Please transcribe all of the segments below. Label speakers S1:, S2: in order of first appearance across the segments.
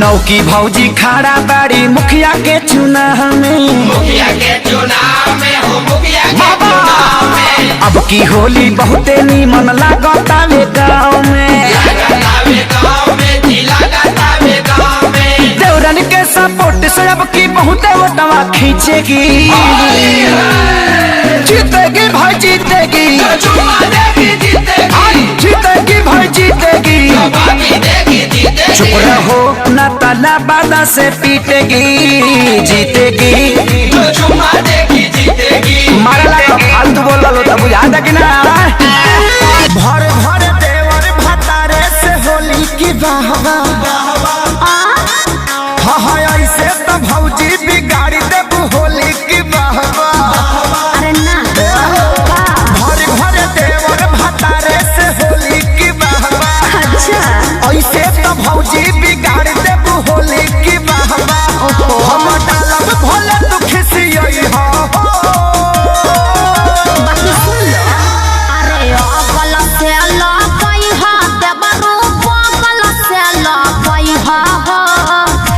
S1: नौकी भौजी खड़ा बाड़ी मुखिया के चुनाव में,
S2: मुखिया के चुनाव में हो, मुखिया के चुनाव में।
S1: अब की होली बहुते नीमन लागतावे गाँव में, देवरन के सपोर्ट से अब की बहुते वोटवा खींचेगी, जीतेगी भाई जीतेगी, जीतेगी भाई जीतेगी। चुप रहो ना ताला बादा से पीटेगी, जीतेगी मारला तो फालतू बोल लो तो बुझा दे कि ना। भर भर देवर भतारे से होली की बहवा, हाँ ऐसे तो भौजी बिगाड़ी देबू होली की बहवा।
S3: अरे ना
S1: भर भर देवर भतारे से होली की बहवा,
S3: अच्छा
S1: ऐसे तो भौजी बिगाड़ देबू होली की बहवा। हम डालब भोले तू खिसियई हो,
S3: बाकी सुन लो। अरे अगल से लपई हा देवरो बगल से लपई हा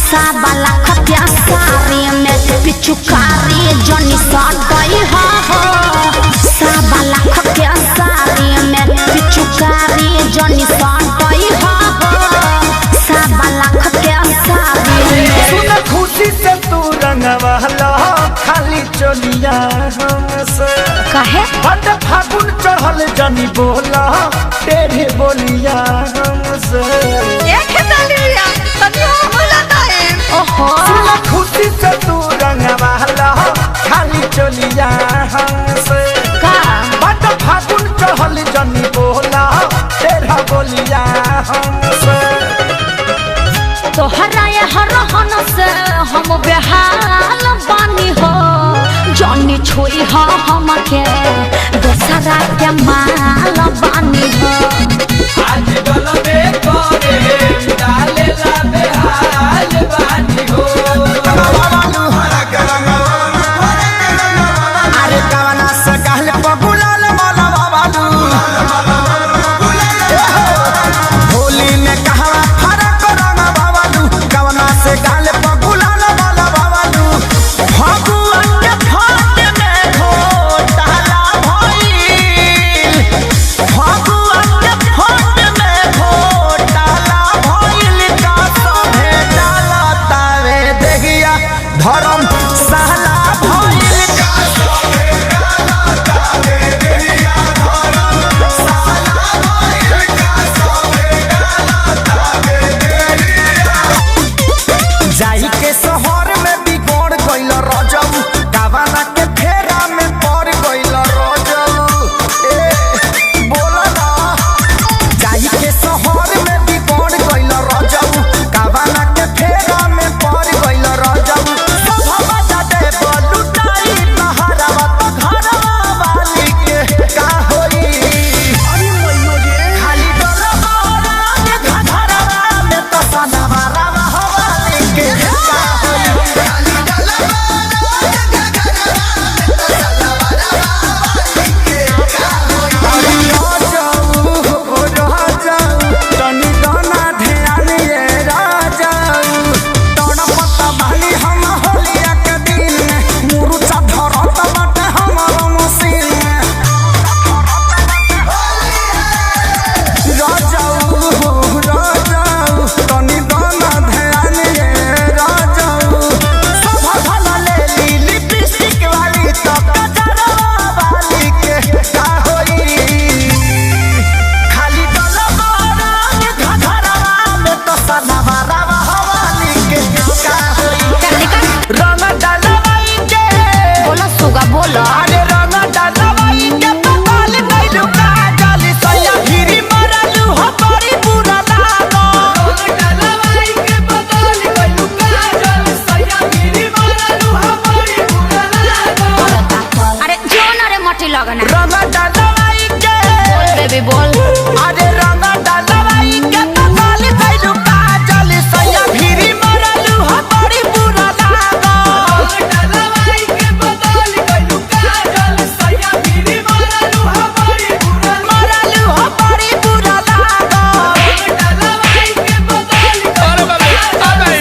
S3: साबा लाख प्यासारी में पिचुकारी जनी सटई हा साबा लाख प्यासारी में पिचुकारी जनी सटई हा साबा लाख प्यासारी में।
S1: सुन खुशी से तू रंगवाला खाली चलिया हमसे,
S3: कहे
S1: बट फागुन चढ़ल जनी बोला तेरे बोलिया हमसे।
S3: ओहो
S1: सुन खुशी से तू रंगवाला खाली चलिया हमसे,
S3: का
S1: बट फागुन चढ़ल जनी बोला तेरा बोलिया हमसे।
S3: तोहरा हरहन से हम बेहाल बानी हो, जनी छुई हो हमके दोसरा के माल बानी हो।
S2: आज गलबे करे डाले ला बेहाल बानी हो।
S1: अरे कवना से कहले पगुलाल माला बाबू, होली में कहवा फरक रंग बाबू, कवना से कहले पगुलाल माला बाबू। फगुआ के फाट में घोटाला भइल, फगुआ के फाट में घोटाला भइल, का सभे डाला तावे देहिया धर्म सहला भइल, का सभे डाला तावे देहिया धर्म सहला भइल, का सभे डाला तावे देहिया। जाई के शहर में बिगड़ गइल रजब, कावना के फेरा में पड़ गइल रजब। ए बोला ना, जाई के शहर में बिगड़ गइल रजब, कावना के फेरा में पड़ गइल रजब। सभवा जाते बलुटाई बहरवा तो घरवा वाली के का होई, खाली डरवा के घरवा में तो सनवा रवा वाली के का होई। बोलो सुगा बोलो। अरे रंग डालवाई के पताल गइलू काजल सैया गिरी मरलू हो बड़ी बुरा लागो।
S2: डलवाई के बदल गइलू काजल सैया गिरी मारलू हमारी बुरा लागो।
S3: अरे जो ना रे मटी लगना
S1: रंग डालवाई के
S3: बोल बेबी बोल।
S1: अरे रंग डालवाई के पताल गइलू काजल सैया गिरी मरलू हो बड़ी बुरा लागो।
S2: डलवाई के बदल गइलू काजल सैया गिरी मारलू हमारी बुरा
S1: मरलू हो बड़ी बुरा लागो।
S2: डलवाई के बदल गइलू काजल